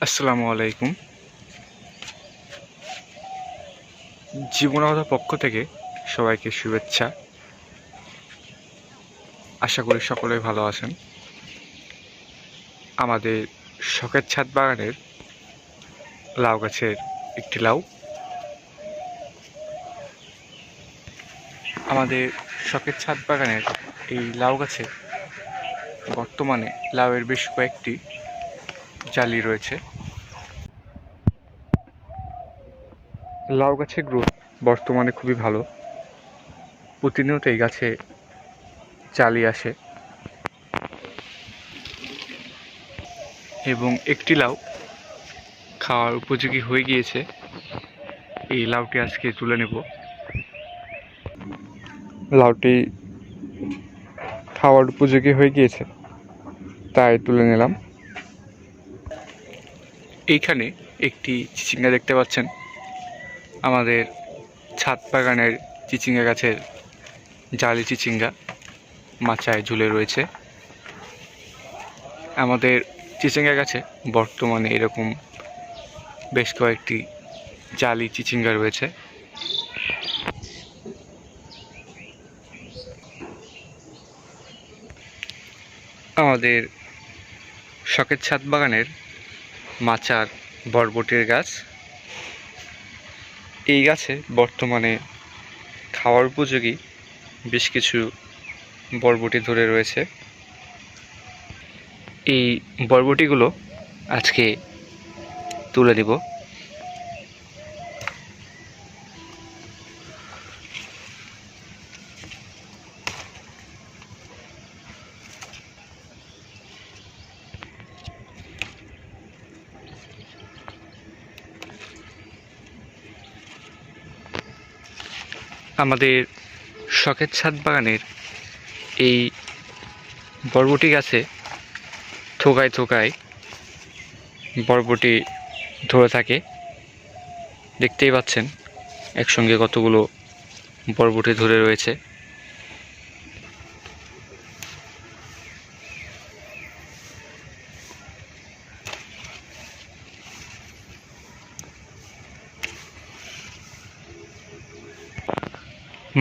আসসালামু আলাইকুম। জীবনাধার পক্ষ থেকে সবাইকে শুভেচ্ছা। আশা করি সকলেই ভালো আছেন। আমাদের শখের ছাদ বাগানের লাউ গাছের একটি লাউ। আমাদের শখের ছাদ বাগানের এই লাউ গাছে বর্তমানে লাউয়ের বেশ কয়েকটি জালি রয়েছে। লাউ গাছের গ্রোথ বর্তমানে খুবই ভালো। প্রতিনিয়ত এই গাছে জালি আসে এবং একটি লাউ খাওয়ার উপযোগী হয়ে গিয়েছে। এই লাউটি আজকে তুলে নেব। লাউটি খাওয়ার উপযোগী হয়ে গিয়েছে, তাই তুলে নিলাম। এইখানে একটি চিচিঙ্গা দেখতে পাচ্ছেন। আমাদের ছাদ বাগানের চিচিঙ্গা গাছের জালি চিচিঙ্গা মাচায় ঝুলে রয়েছে। আমাদের চিচিঙ্গা গাছে বর্তমানে এরকম বেশ কয়েকটি জালি চিচিঙ্গা রয়েছে। আমাদের শখের ছাদ বাগানের মাচার বরবটির গাছ। এই গাছে বর্তমানে খাওয়ার উপযোগী বেশ কিছু বরবটি ধরে রয়েছে। এই বরবটিগুলো আজকে তুলে দিব। আমাদের শখের ছাদ বাগানের এই বরবটি গাছে থোকায় থোকায় বরবটি ধরে থাকে। দেখতেই পাচ্ছেন একসঙ্গে কতগুলো বরবটি ধরে রয়েছে।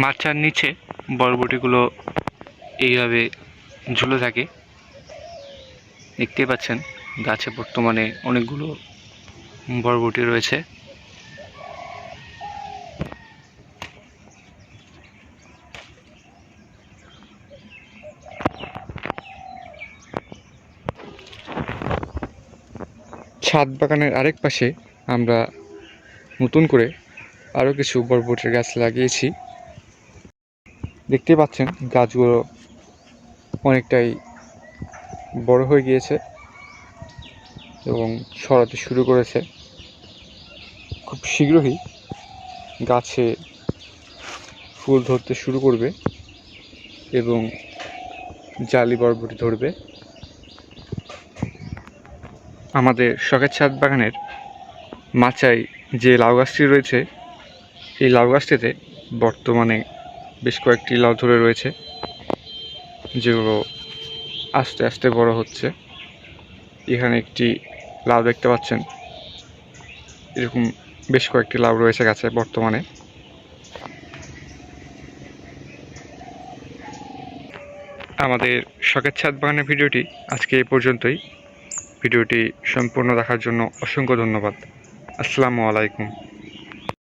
মাচার নিচে বরবটিগুলো এইভাবে ঝুলে থাকে। দেখতেই পাচ্ছেন গাছে বর্তমানে অনেকগুলো বরবটি রয়েছে। ছাদ বাগানের আরেক পাশে আমরা নতুন করে আরও কিছু বরবটির গাছ লাগিয়েছি। দেখতেই পাচ্ছেন গাছগুলো অনেকটাই বড় হয়ে গিয়েছে এবং ছড়াতে শুরু করেছে। খুব শীঘ্রই গাছে ফুল ধরতে শুরু করবে এবং জালি বরবটি ধরবে। আমাদের শখের ছাদ বাগানের মাচায় যে লাউ গাছটি রয়েছে, এই লাউ গাছটিতে বর্তমানে বেশ কয়েকটি লাউ ধরে রয়েছে, যেগুলো আস্তে আস্তে বড় হচ্ছে। এখানে একটি লাউ দেখতে পাচ্ছেন। এরকম বেশ কয়েকটি লাউ রয়েছে গাছে বর্তমানে। আমাদের শখের ছাদ বাগানের ভিডিওটি আজকে এই পর্যন্তই। ভিডিওটি সম্পূর্ণ দেখার জন্য অসংখ্য ধন্যবাদ। আসসালামু আলাইকুম।